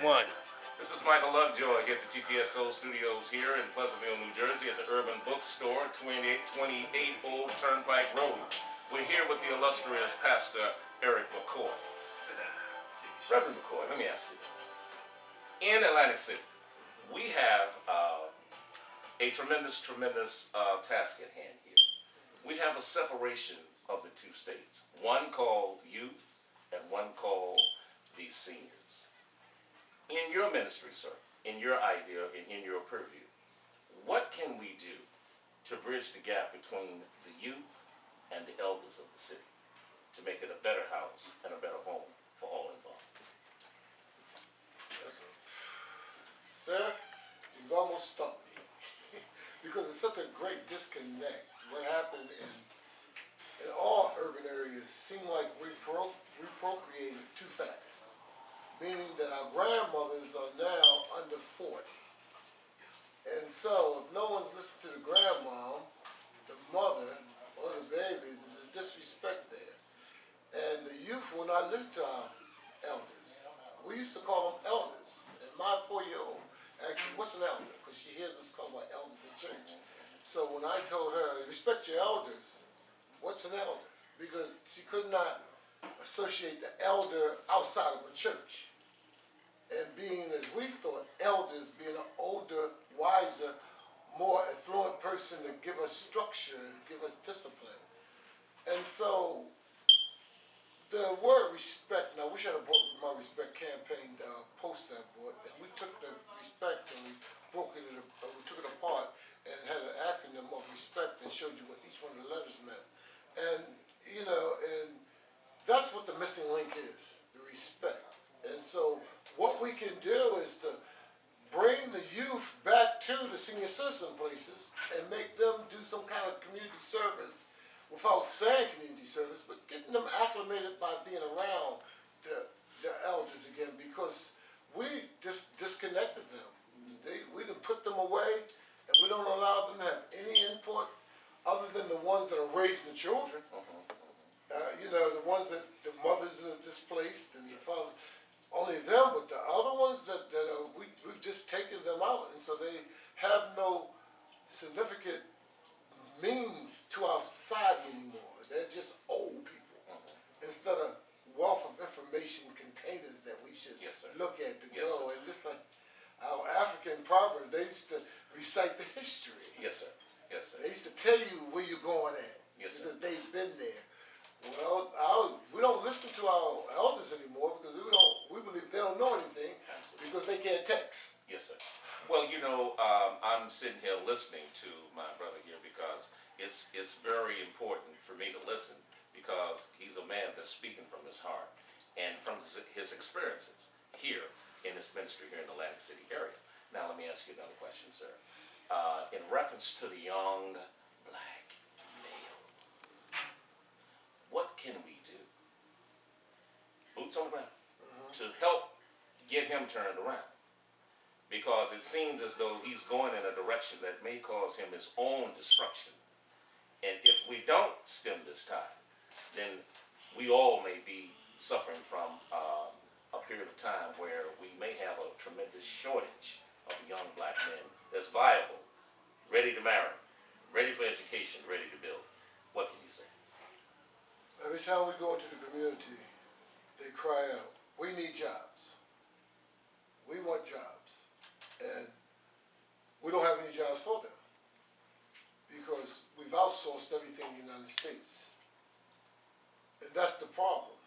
One. This is Michael Lovejoy here at the TTSO Studios here in Pleasantville, New Jersey at the Urban Bookstore, 2828 Old Turnpike Road. We're here with the illustrious Pastor Eric McCoy. Reverend McCoy, let me ask you this. In Atlantic City, we have a tremendous task at hand here. We have a separation of the two states, one called youth and one called the seniors. In your ministry, sir, in your idea and in your purview, what can we do to bridge the gap between the youth and the elders of the city to make it a better house and a better home for all involved? Sir, you've almost stumped me because it's such a great disconnect. What happened in all urban areas seemed like we procreated too fast, meaning that our grandmothers are now under 40. And so if no one's listening to the grandma, the mother, or the babies, there's a disrespect there. And the youth will not listen to our elders. We used to call them elders. And my 4-year-old asked me, what's an elder? Because she hears us call about elders in church. So when I told her, respect your elders, what's an elder? Because she could not associate the elder outside of a church. And being, as we thought, elders being an older, wiser, more affluent person to give us structure, give us discipline. And so the word respect, now I wish I had brought my respect campaign poster I bought, and we took the respect and we took it apart and had an acronym of respect and showed you what each one of the letters meant. And, and that's what the missing link is, the respect. And so what we can do is to bring the youth back to the senior citizen places and make them do some kind of community service without saying community service, but getting them acclimated by being around the elders again, because we just disconnected them. We didn't put them away, and we don't allow them to have any input other than the ones that are raising the children. The ones that the mothers are displaced and the father, only them, but the other ones that we've just taken them out, and so they have no significant means to our society anymore. They're just old people instead of wealth of information containers that we should look at to grow. And just like our African proverbs, they used to recite the history. Yes, sir. Yes, sir. They used to tell you where you're going at because they've been there. Well, we don't listen to our elders anymore because we believe they don't know anything. Absolutely. Because they can't text. Yes, sir. Well, I'm sitting here listening to my brother here because it's very important for me to listen because he's a man that's speaking from his heart and from his experiences here in this ministry here in the Atlantic City area. Now, let me ask you another question, sir. In reference to the young black male, what can we do? Boots on the ground to help get him turned around. Because it seems as though he's going in a direction that may cause him his own destruction. And if we don't stem this tide, then we all may be suffering from a period of time where we may have a tremendous shortage of young black men that's viable, ready to marry, ready for education, ready to build. What can you say? Every time we go into the community, they cry out, we need jobs. We want jobs. And we don't have any jobs for them because we've outsourced everything in the United States. And that's the problem.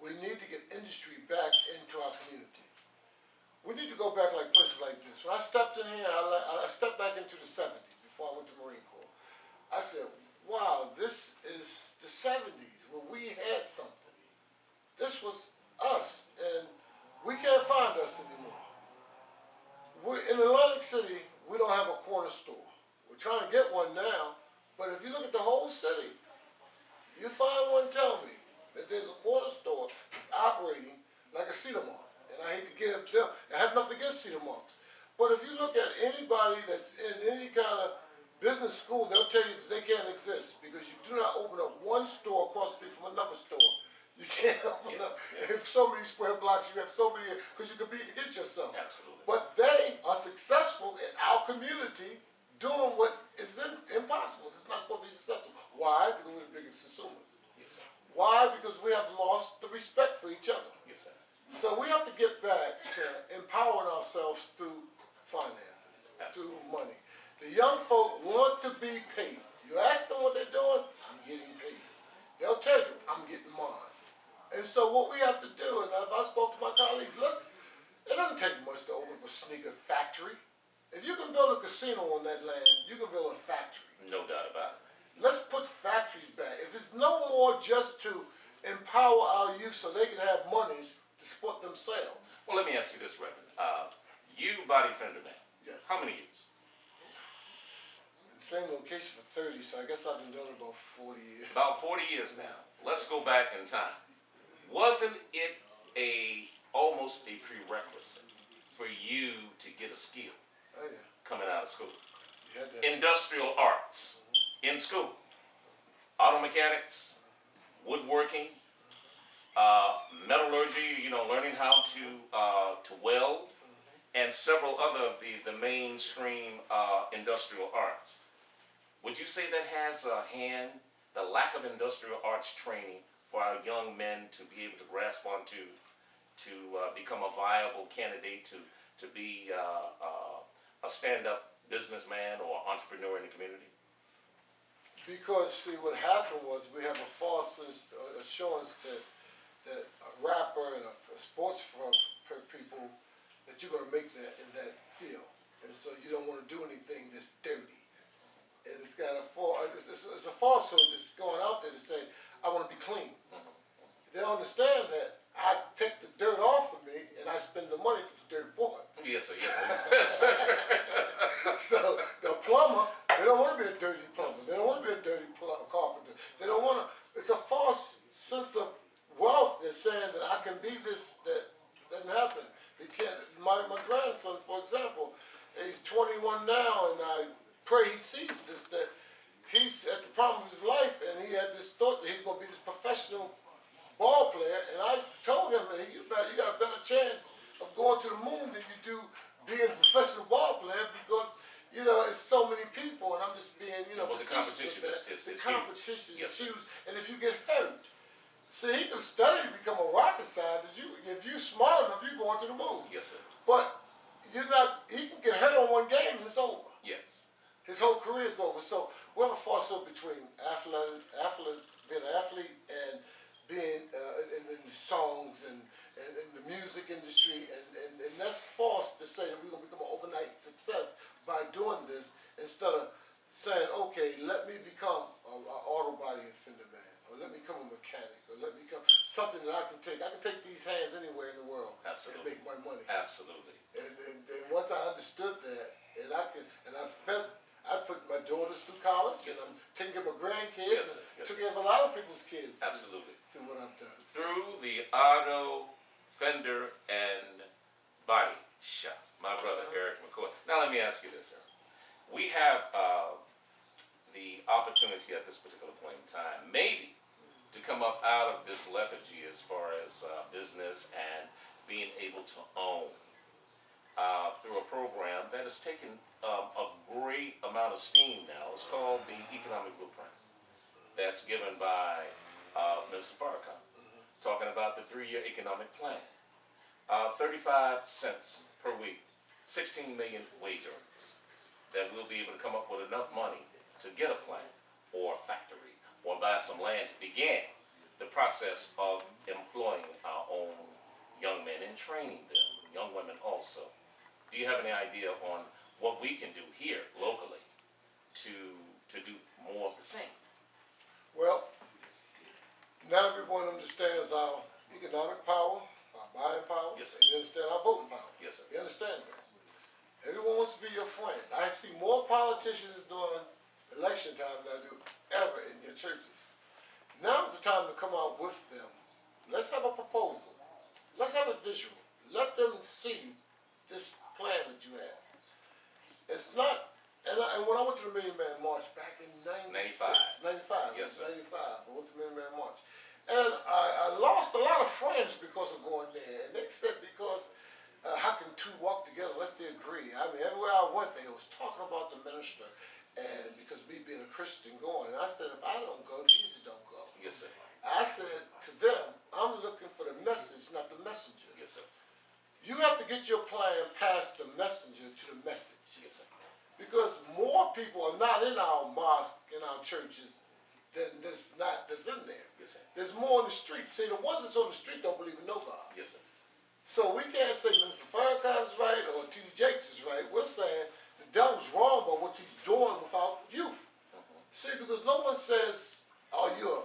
We need to get industry back into our community. We need to go back like places like this. When I stepped in here, I stepped back into the 70s before I went to Marine Corps. I said, wow, this is the 70s where we had something. This was us, and we can't find us anymore. In Atlantic City, we don't have a corner store. We're trying to get one now, but if you look at the whole city, you find one, tell me that there's a corner store that's operating like a Cedar Mart. And I hate to give them, I have nothing against Cedar Marts. But if you look at anybody that's in any kind of business school, they'll tell you that they can't exist because you do not open up one store across the street from another store. You can't open up. If so many square blocks, you have so many, because you compete against young folk want to be paid. You ask them what they're doing, I'm getting paid. They'll tell you, I'm getting mine. And so what we have to do, and if I spoke to my colleagues, it doesn't take much to open up a sneaker factory. If you can build a casino on that land, you can build a factory. No doubt about it. Let's put factories back. If it's no more just to empower our youth so they can have monies to support themselves. Well, let me ask you this, Reverend. You body fender man. Yes. How many years? In the same location for 30, so I guess I've been doing it about 40 years. About 40 years now. Let's go back in time. Wasn't it almost a prerequisite for you to get a skill Oh, yeah. coming out of school? You had that. Industrial arts in school. Auto mechanics, woodworking, metallurgy, learning how to weld, and several other of the mainstream industrial arts. Would you say that has a hand, the lack of industrial arts training for our young men to be able to grasp onto, to become a viable candidate to be a stand-up businessman or entrepreneur in the community? Because, see, what happened was we have a false assurance that a rapper and a sports people, that you're going to make that in that field. And so you don't want to do anything that's dirty. And it's got it's a falsehood that's going out there to say, I want to be clean. They don't understand that I take the dirt off of me and I spend the money for the dirt for it. Yes, sir. Yes, sir. So the plumber, they don't want to be a dirty plumber. They don't want to be a dirty carpenter. They don't want to. It's a false sense of wealth that's saying that I can be this. That doesn't happen. They can't. My grandson, for example, he's 21 now, and I pray he sees this. That he's at the prime of his life, and he had this thought that he's going to be this professional ball player. And I told him that you got a better chance of going to the moon than you do being a professional ball player, because it's so many people, and I'm just being Well, the competition is the competition huge. is huge, and if you get hurt, see, he can study to become a rocket scientist. If you're smart enough, you're going to the moon. Yes, sir. But you're not. He can get hurt on one game and it's over. Yes. His whole career is over. So we have a falsehood between being an athlete and being in the songs and in the music industry, and that's false to say that we're going to become an overnight success by doing this, instead of saying, okay, let me become an auto body and fender man, or let me become a mechanic, or let me become something that I can take. I can take these hands anywhere in the world. Absolutely. And make my money. Absolutely. And once I understood that, and I put my daughters through college, Yes, and I'm taking care of my grandkids, Yes, sir. and Yes, took sir. care of a lot of people's kids. Absolutely. Through what I've done. Through the auto, fender, and body shop. My brother, Eric McCoy. Now let me ask you this, sir. We have the opportunity at this particular point in time, maybe, to come up out of this lethargy as far as business and being able to own through a program that has taken a great amount of steam now. It's called the Economic Blueprint. That's given by Mr. Farrakhan, talking about the 3-year economic plan. 35 cents per week, 16 million wage earners that will be able to come up with enough money to get a plant or a factory or buy some land to begin the process of employing our own young men and training them, young women also. Do you have any idea on what we can do here locally to do more of the same? Well, now everyone understands our economic power, our buying power, Yes, sir. and you understand our voting power. Yes, sir. You understand that? Everyone wants to be your friend. I see more politicians during election time than I do ever in your churches. Now's the time to come out with them. Let's have a proposal. Let's have a visual. Let them see this plan that you have. It's not, and when I went to the Million Man March back in 95. Yes, sir. 95, I went to the Million Man March. And I lost a lot of friends because of going there. And they said, because how can two walk together unless they agree? I mean, everywhere I went, they was talking about the minister. And because me being a Christian going, and I said, if I don't go, Jesus don't go. Yes, sir. I said to them, I'm looking for the message, not the messenger. Yes, sir. You have to get your plan past the messenger to the message. Yes, sir. Because more people are not in our mosque, in our churches, than that's in there. Yes, sir. There's more on the street. See, the ones that's on the street don't believe in no God. Yes, sir. So we can't say Minister Farrakhan is right or T.D. Jakes is right. We're saying the devil's wrong by what he's doing with our youth. See, because no one says, "Are you a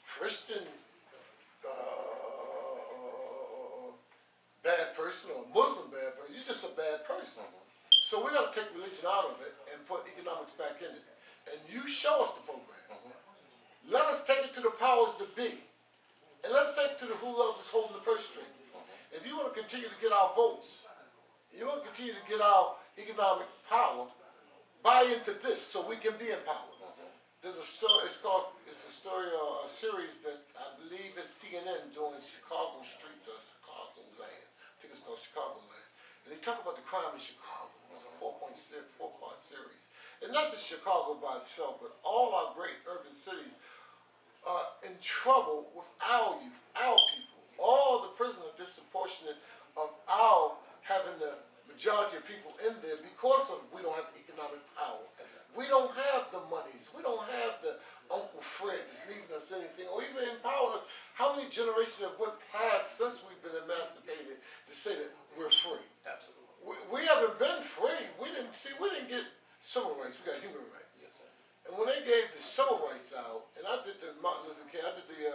Christian bad person or a Muslim bad person?" You're just a bad person. So we got to take religion out of it and put economics back in it. And you show us the program. Let us take it to the powers that be. And let's take it to the whoever's holding the purse strings. If you want to continue to get our votes, you want to continue to get our economic power, buy into this so we can be empowered. There's a story, a series that I believe is CNN doing Chicago streets or Chicago land. I think it's called Chicago Land. And they talk about the crime in Chicago. It's a four-part series. And that's just Chicago by itself, but all our great urban cities are in trouble with our youth, our people. All the prisons are disproportionate of our having the majority of people in there because of we don't have economic power. We don't have the monies. We don't have the Uncle Fred that's leaving us anything or even empowering us. How many generations have went past since we've been emancipated to say that we're free? Absolutely. We haven't been free. We didn't get civil rights. We got human rights. Yes, sir. And when they gave the civil rights out, and I did the Martin Luther King, I did the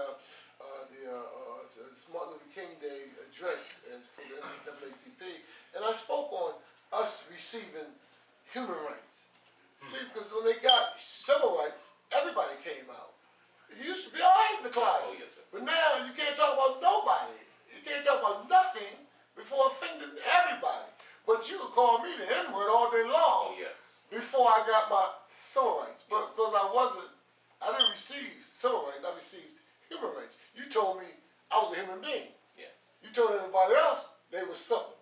Martin Luther King Day address for the NAACP, and I spoke on us receiving human rights. See, because when they got civil rights, everybody came out. It used to be all right in the closet. Oh, yes, sir. But now you can't talk about nobody. You can't talk about nothing before offending everybody. But you could call me the N-word all day long. Oh, yes. Before I got my civil rights. But because I didn't receive civil rights, I received human rights. You told me I was a human being. Yes. You told everybody else they were simple.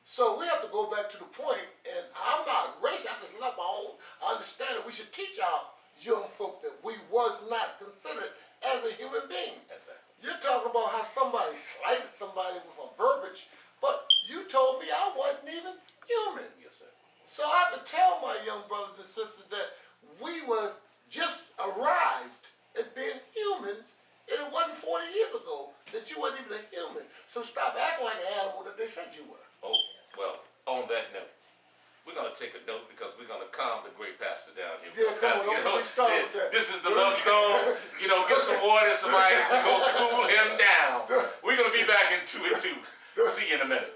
So we have to go back to the point, and I'm not racist, I just love my own. I understand that we should teach our young folk that we was not considered as a human being. Exactly. You're talking about how somebody slighted somebody with a verbiage, but you told me I wasn't even human. Yes, sir. So I have to tell my young brothers and sisters that we were just arrived at being humans, and it wasn't 40 years ago that you wasn't even a human. So stop acting like an animal that they said you were. Oh, well, on that note, we're going to take a note because we're going to calm the great pastor down here. Yeah, come Pastor, on, don't start with that. This is the Love Zone. Get some water, some ice, we're going to cool him down. We're going to be back in 2 and 2. See you in a minute.